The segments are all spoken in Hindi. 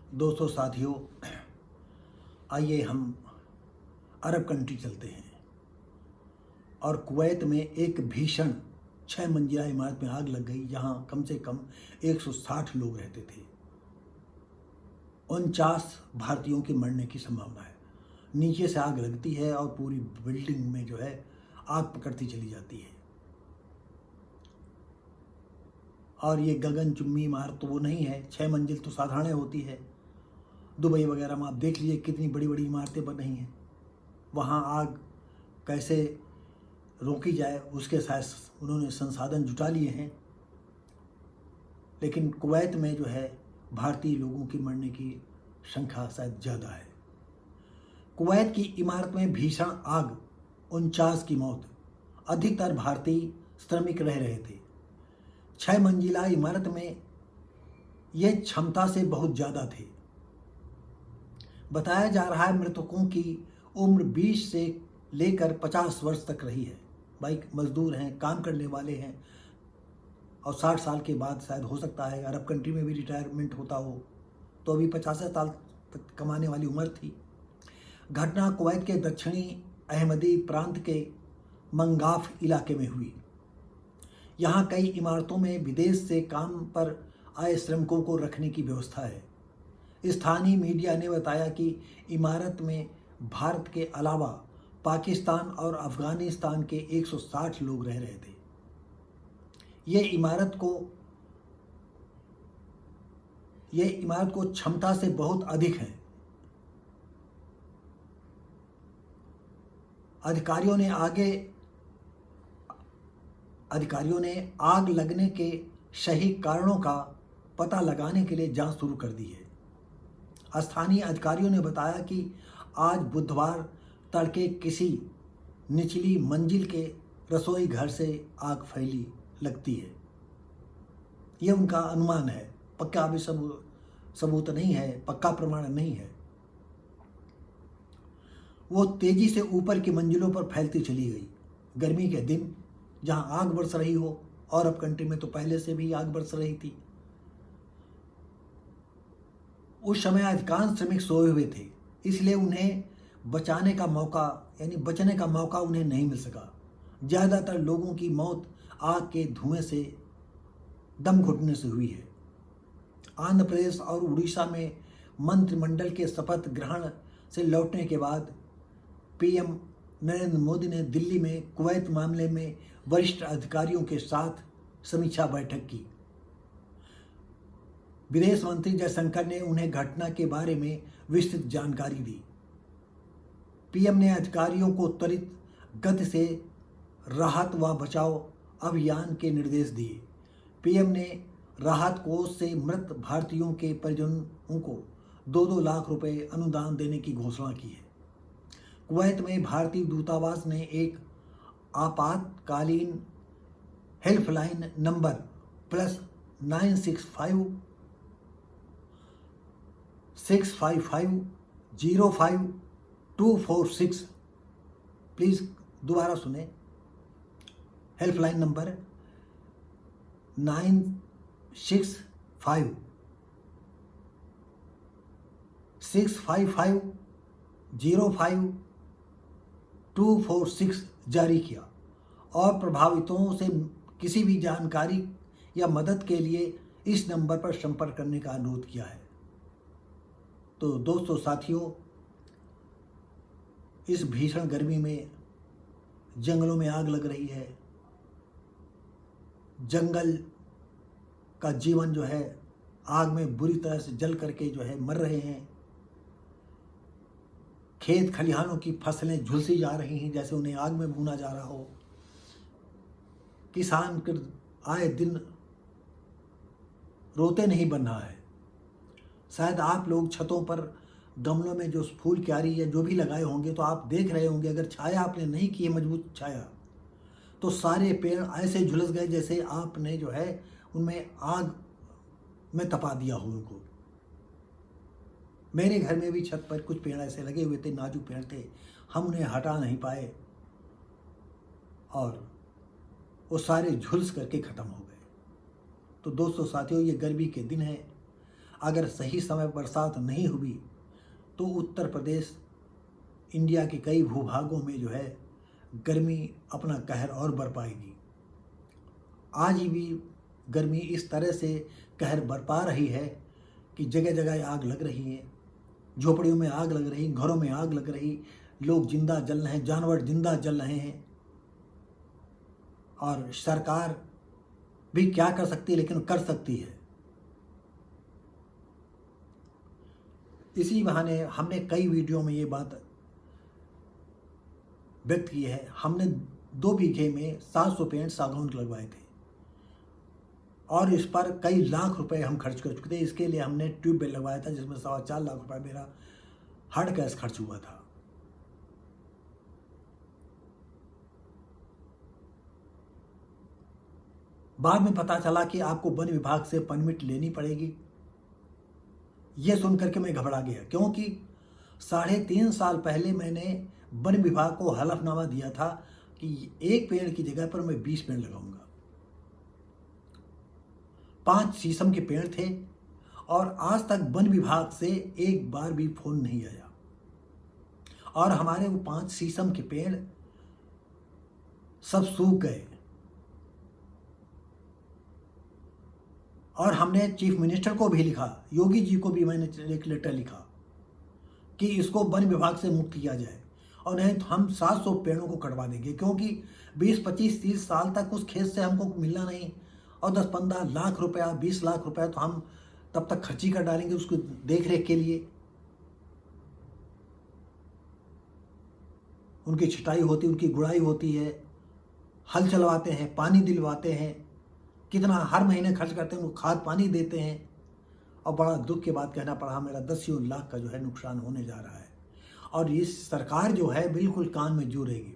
दोस्तों साथियों, आइए हम अरब कंट्री चलते हैं। और कुवैत में एक भीषण 6 मंजिला इमारत में आग लग गई, जहां कम से कम 160 लोग रहते थे। 49 भारतीयों के मरने की संभावना है। नीचे से आग लगती है और पूरी बिल्डिंग में जो है आग पकड़ती चली जाती है। और ये गगनचुम्बी इमारत तो वो नहीं है, 6 मंजिल तो साधारण होती है। दुबई वगैरह में आप देख लीजिए कितनी बड़ी बड़ी इमारतें बन रही हैं। वहाँ आग कैसे रोकी जाए उसके शायद उन्होंने संसाधन जुटा लिए हैं। लेकिन कुवैत में जो है भारतीय लोगों की मरने की संख्या शायद ज़्यादा है। कुवैत की इमारत में भीषण आग, 49 की मौत। अधिकतर भारतीय श्रमिक रह रहे थे। 6 मंजिला इमारत में ये क्षमता से बहुत ज़्यादा थे। बताया जा रहा है मृतकों की उम्र 20 से लेकर 50 वर्ष तक रही है। भाई मजदूर हैं, काम करने वाले हैं, और 60 साल के बाद शायद हो सकता है अरब कंट्री में भी रिटायरमेंट होता हो, तो अभी 50 साल तक कमाने वाली उम्र थी। घटना कुवैत के दक्षिणी अहमदी प्रांत के मंगाफ इलाके में हुई। यहाँ कई इमारतों में विदेश से काम पर आए श्रमिकों को रखने की व्यवस्था है। स्थानीय मीडिया ने बताया कि इमारत में भारत के अलावा पाकिस्तान और अफगानिस्तान के 160 लोग रह रहे थे। ये इमारत को क्षमता से बहुत अधिक है। अधिकारियों ने आग लगने के सही कारणों का पता लगाने के लिए जांच शुरू कर दी है। स्थानीय अधिकारियों ने बताया कि आज बुधवार तड़के किसी निचली मंजिल के रसोई घर से आग फैली लगती है। ये उनका अनुमान है, पक्का अभी सबूत नहीं है, पक्का प्रमाण नहीं है। वो तेजी से ऊपर की मंजिलों पर फैलती चली गई। गर्मी के दिन जहां आग बरस रही हो, और अरब कंट्री में तो पहले से भी आग बरस रही थी, उस समय अधिकांश श्रमिक सोए हुए थे, इसलिए उन्हें बचने का मौका उन्हें नहीं मिल सका। ज़्यादातर लोगों की मौत आग के धुएं से दम घुटने से हुई है। आंध्र प्रदेश और उड़ीसा में मंत्रिमंडल के शपथ ग्रहण से लौटने के बाद पीएम नरेंद्र मोदी ने दिल्ली में कुवैत मामले में वरिष्ठ अधिकारियों के साथ समीक्षा बैठक की। विदेश मंत्री जयशंकर ने उन्हें घटना के बारे में विस्तृत जानकारी दी। पीएम ने अधिकारियों को त्वरित गति से राहत व बचाव अभियान के निर्देश दिए। पीएम ने राहत कोष से मृत भारतीयों के परिजनों को 2-2 लाख रुपए अनुदान देने की घोषणा की है। कुवैत में भारतीय दूतावास ने एक आपातकालीन हेल्पलाइन नंबर +965 655 05246, प्लीज़ दोबारा सुने, हेल्पलाइन नंबर 965 655 05246 जारी किया, और प्रभावितों से किसी भी जानकारी या मदद के लिए इस नंबर पर संपर्क करने का अनुरोध किया है। तो दोस्तों साथियों, इस भीषण गर्मी में जंगलों में आग लग रही है। जंगल का जीवन जो है आग में बुरी तरह से जल करके जो है मर रहे हैं। खेत खलिहानों की फसलें झुलसी जा रही हैं, जैसे उन्हें आग में भूना जा रहा हो। किसान आए दिन रोते नहीं बन रहा है। शायद आप लोग छतों पर गमलों में जो फूल क्यारी या जो भी लगाए होंगे, तो आप देख रहे होंगे, अगर छाया आपने नहीं की है, मजबूत छाया, तो सारे पेड़ ऐसे झुलस गए जैसे आपने जो है उनमें आग में तपा दिया हो उनको। मेरे घर में भी छत पर कुछ पेड़ ऐसे लगे हुए थे, नाजुक पेड़ थे, हम उन्हें हटा नहीं पाए और वो सारे झुलस करके ख़त्म हो गए। तो दोस्तों साथियों, ये गर्मी के दिन है। अगर सही समय बरसात नहीं हुई तो उत्तर प्रदेश इंडिया के कई भूभागों में जो है गर्मी अपना कहर और बरपाएगी। आज भी गर्मी इस तरह से कहर बरपा रही है कि जगह जगह आग लग रही है, झोपड़ियों में आग लग रही, घरों में आग लग रही, लोग जिंदा जल रहे हैं, जानवर जिंदा जल रहे हैं। और सरकार भी क्या कर सकती है, लेकिन कर सकती है। इसी बहाने हमने कई वीडियो में ये बात व्यक्त की है। हमने 2 बीघे में 765 सागौन लगवाए थे और इस पर कई लाख रुपए हम खर्च कर चुके थे। इसके लिए हमने ट्यूबवेल लगवाया था जिसमें 4.25 लाख रुपए मेरा हार्ड कैश खर्च हुआ था। बाद में पता चला कि आपको वन विभाग से परमिट लेनी पड़ेगी। ये सुन करके मैं घबरा गया, क्योंकि 3.5 साल पहले मैंने वन विभाग को हलफनामा दिया था कि एक पेड़ की जगह पर मैं 20 पेड़ लगाऊंगा। 5 शीशम के पेड़ थे और आज तक वन विभाग से एक बार भी फोन नहीं आया। और हमारे वो 5 शीशम के पेड़ सब सूख गए। और हमने चीफ मिनिस्टर को भी लिखा, योगी जी को भी मैंने एक लेटर लिखा कि इसको वन विभाग से मुक्त किया जाए, और नहीं तो हम 700 पेड़ों को कटवा देंगे, क्योंकि 20, 25, 30 साल तक उस खेत से हमको मिलना नहीं। और 10-15 लाख रुपया, 20 लाख रुपया तो हम तब तक खर्ची कर डालेंगे उसको देख रेख के लिए। उनकी छटाई होती, उनकी गुड़ाई होती है, हल चलवाते हैं, पानी दिलवाते हैं, कितना हर महीने खर्च करते हैं, उनको खाद पानी देते हैं। और बड़ा दुख की बात कहना पड़ा, मेरा 10 लाख का जो है नुकसान होने जा रहा है। और ये सरकार जो है बिल्कुल कान में जू रहेगी।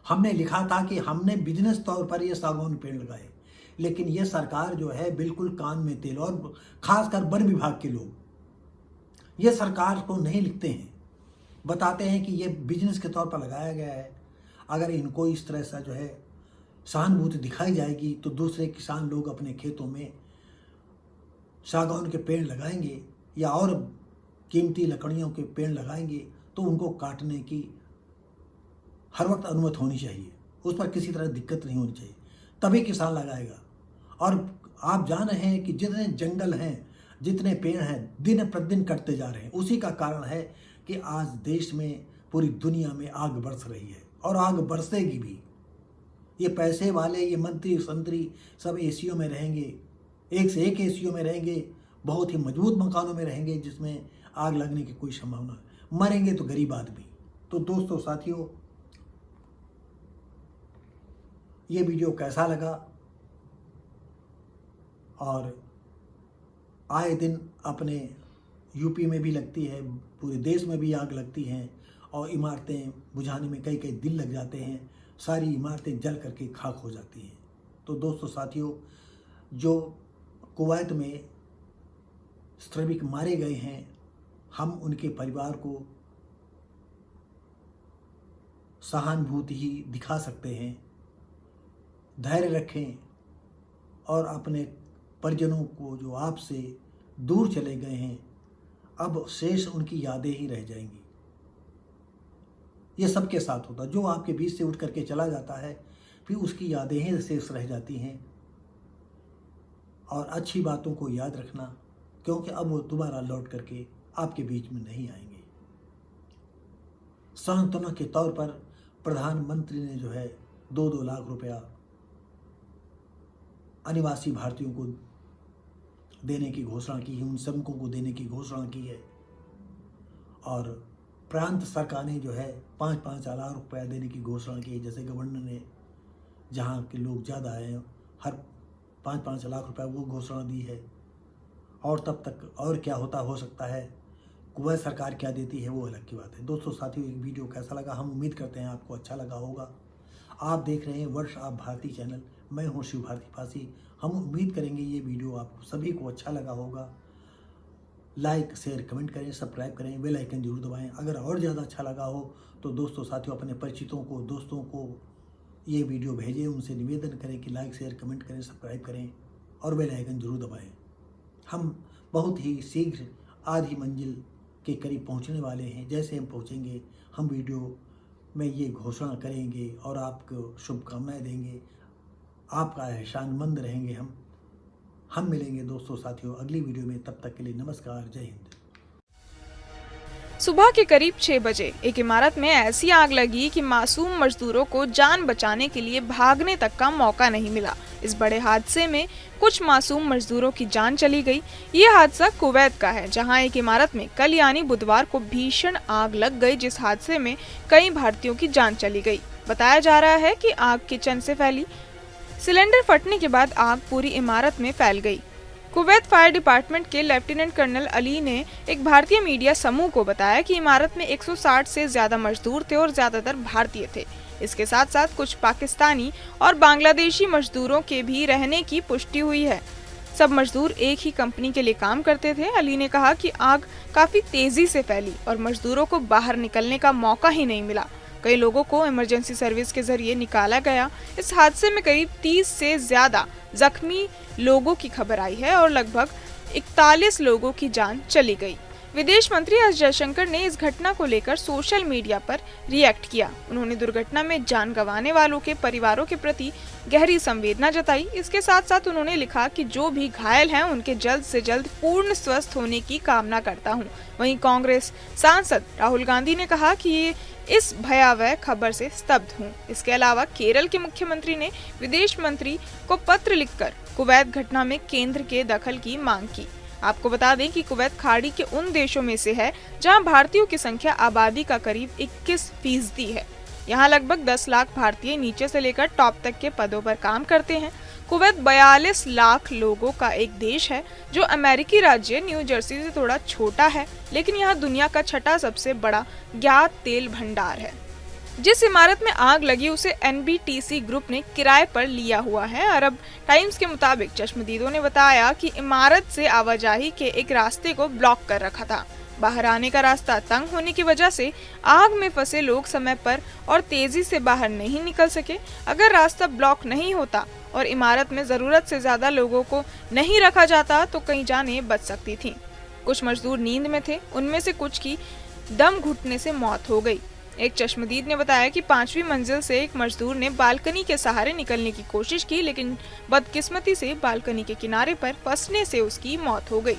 हमने लिखा था कि हमने बिजनेस तौर पर ये सागौन पेड़ लगाए, लेकिन ये सरकार जो है बिल्कुल कान में तेल, और खासकर वन विभाग के लोग ये सरकार को नहीं लिखते हैं, बताते हैं कि ये बिजनेस के तौर पर लगाया गया है। अगर इनको इस तरह से जो है सहानुभूति दिखाई जाएगी तो दूसरे किसान लोग अपने खेतों में सागौन के पेड़ लगाएंगे या और कीमती लकड़ियों के पेड़ लगाएंगे, तो उनको काटने की हर वक्त अनुमति होनी चाहिए, उस पर किसी तरह दिक्कत नहीं होनी चाहिए, तभी किसान लगाएगा। और आप जान रहे हैं कि जितने जंगल हैं, जितने पेड़ हैं, दिन प्रतिदिन कटते जा रहे हैं। उसी का कारण है कि आज देश में, पूरी दुनिया में आग बरस रही है और आग बरसेगी भी। ये पैसे वाले, ये मंत्री संतरी सब एसीओ में रहेंगे, एक से एक एसीओ में रहेंगे, बहुत ही मजबूत मकानों में रहेंगे जिसमें आग लगने की कोई संभावना है। मरेंगे तो गरीब आदमी। तो दोस्तों, साथियों, ये वीडियो कैसा लगा? और आए दिन अपने यूपी में भी लगती है, पूरे देश में भी आग लगती हैं और इमारतें बुझाने में कई कई दिन लग जाते हैं, सारी इमारतें जल करके खाक हो जाती हैं। तो दोस्तों, साथियों, जो कुवैत में श्रमिक मारे गए हैं, हम उनके परिवार को सहानुभूति ही दिखा सकते हैं। धैर्य रखें और अपने परिजनों को जो आपसे दूर चले गए हैं, अब शेष उनकी यादें ही रह जाएंगी। ये सबके साथ होता, जो आपके बीच से उठ करके चला जाता है, फिर उसकी यादें ही शेष रह जाती हैं। और अच्छी बातों को याद रखना, क्योंकि अब वो दोबारा लौट करके आपके बीच में नहीं आएंगे। सांत्वना के तौर पर प्रधानमंत्री ने जो है 2-2 लाख रुपया अनिवासी भारतीयों को देने की घोषणा की है, उन श्रमिकों को देने की घोषणा की है। और प्रांत सरकार ने जो है 5-5 लाख रुपया देने की घोषणा की है। जैसे गवर्नर ने, जहाँ के लोग ज़्यादा हैं, हर 5-5 लाख रुपया वो घोषणा दी है। और तब तक और क्या होता हो सकता है, कुवैत सरकार क्या देती है वो अलग की बात है। दोस्तों, साथियों, एक वीडियो कैसा लगा? हम उम्मीद करते हैं आपको अच्छा लगा होगा। आप देख रहे हैं वर्ष आप भारती चैनल, मैं हूँ शिव भारती पासी। हम उम्मीद करेंगे ये वीडियो आपको सभी को अच्छा लगा होगा। लाइक, शेयर, कमेंट करें, सब्सक्राइब करें, बेल आइकन जरूर दबाएं। अगर और ज़्यादा अच्छा लगा हो तो दोस्तों, साथियों, अपने परिचितों को, दोस्तों को ये वीडियो भेजें। उनसे निवेदन करें कि लाइक, शेयर, कमेंट करें, सब्सक्राइब करें और बेल आइकन जरूर दबाएं। हम बहुत ही शीघ्र आधी मंजिल के करीब पहुंचने वाले हैं। जैसे हम पहुंचेंगे हम वीडियो में ये घोषणा करेंगे और आपको शुभकामनाएं देंगे। आपका एहसानमंद रहेंगे हम मिलेंगे दोस्तों साथियों अगली वीडियो में। तब तक के लिए नमस्कार, जय हिंद। सुबह के करीब 6 बजे एक इमारत में ऐसी आग लगी कि मासूम मजदूरों को जान बचाने के लिए भागने तक का मौका नहीं मिला। इस बड़े हादसे में कुछ मासूम मजदूरों की जान चली गई। ये हादसा कुवैत का है, जहां एक इमारत में कल यानी बुधवार को भीषण आग लग गई, जिस हादसे में कई भारतीयों की जान चली गई। बताया जा रहा है कि आग किचन से फैली। सिलेंडर फटने के बाद आग पूरी इमारत में फैल गई। कुवैत फायर डिपार्टमेंट के लेफ्टिनेंट कर्नल अली ने एक भारतीय मीडिया समूह को बताया कि इमारत में 160 से ज्यादा मजदूर थे और ज्यादातर भारतीय थे। इसके साथ साथ कुछ पाकिस्तानी और बांग्लादेशी मजदूरों के भी रहने की पुष्टि हुई है। सब मजदूर एक ही कंपनी के लिए काम करते थे। अली ने कहा कि आग काफी तेजी से फैली और मजदूरों को बाहर निकलने का मौका ही नहीं मिला। कई लोगों को इमरजेंसी सर्विस के जरिए निकाला गया। इस हादसे में करीब 30 से ज्यादा जख्मी लोगों की खबर आई है और लगभग 41 लोगों की जान चली गई। विदेश मंत्री एस जयशंकर ने इस घटना को लेकर सोशल मीडिया पर रिएक्ट किया। उन्होंने दुर्घटना में जान गंवाने वालों के परिवारों के प्रति गहरी संवेदना जताई। इसके साथ साथ उन्होंने लिखा कि जो भी घायल हैं उनके जल्द से जल्द पूर्ण स्वस्थ होने की कामना करता हूं। वहीं कांग्रेस सांसद राहुल गांधी ने कहा कि ये इस भयावह खबर से स्तब्ध हूं। इसके अलावा केरल के मुख्यमंत्री ने विदेश मंत्री को पत्र लिखकर कुवैत घटना में केंद्र के दखल की मांग की। आपको बता दें कि कुवैत खाड़ी के उन देशों में से है जहां भारतीयों की संख्या आबादी का करीब 21% है। यहाँ लगभग 10 लाख भारतीय नीचे से लेकर टॉप तक के पदों पर काम करते हैं। कुवैत 42 लाख लोगों का एक देश है जो अमेरिकी राज्य न्यू जर्सी से थोड़ा छोटा है, लेकिन यहाँ दुनिया का 6ठा सबसे बड़ा ज्ञात तेल भंडार है। जिस इमारत में आग लगी उसे NBTC ग्रुप ने किराए पर लिया हुआ है। अरब टाइम्स के मुताबिक चश्मदीदों ने बताया कि इमारत से आवाजाही के एक रास्ते को ब्लॉक कर रखा था। बाहर आने का रास्ता तंग होने की वजह से आग में फंसे लोग समय पर और तेजी से बाहर नहीं निकल सके। अगर रास्ता ब्लॉक नहीं होता और इमारत में जरूरत से ज्यादा लोगों को नहीं रखा जाता तो कई जानें बच सकती थीं। कुछ मजदूर नींद में थे, उनमें से कुछ की दम घुटने से मौत हो गई। एक चश्मदीद ने बताया कि 5वीं मंजिल से एक मजदूर ने बालकनी के सहारे निकलने की कोशिश की, लेकिन बदकिस्मती से बालकनी के किनारे पर फंसने से उसकी मौत हो गई।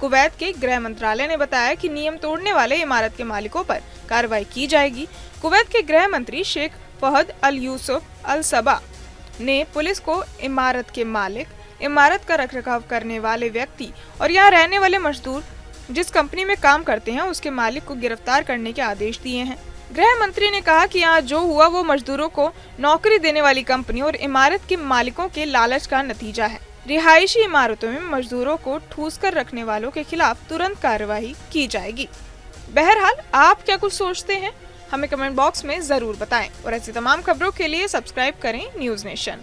कुवैत के गृह मंत्रालय ने बताया कि नियम तोड़ने वाले इमारत के मालिकों पर कार्रवाई की जाएगी। कुवैत के गृह मंत्री शेख फहद अल यूसुफ अल सबा ने पुलिस को इमारत के मालिक, इमारत का रखरखाव करने वाले व्यक्ति और यहाँ रहने वाले मजदूर जिस कंपनी में काम करते हैं उसके मालिक को गिरफ्तार करने के आदेश दिए हैं। गृह मंत्री ने कहा कि यहाँ जो हुआ वो मजदूरों को नौकरी देने वाली कंपनी और इमारत के मालिकों के लालच का नतीजा है। रिहायशी इमारतों में मजदूरों को ठूस कर रखने वालों के खिलाफ तुरंत कार्रवाई की जाएगी। बहरहाल आप क्या कुछ सोचते हैं हमें कमेंट बॉक्स में जरूर बताएं और ऐसी तमाम खबरों के लिए सब्सक्राइब करें न्यूज़ नेशन।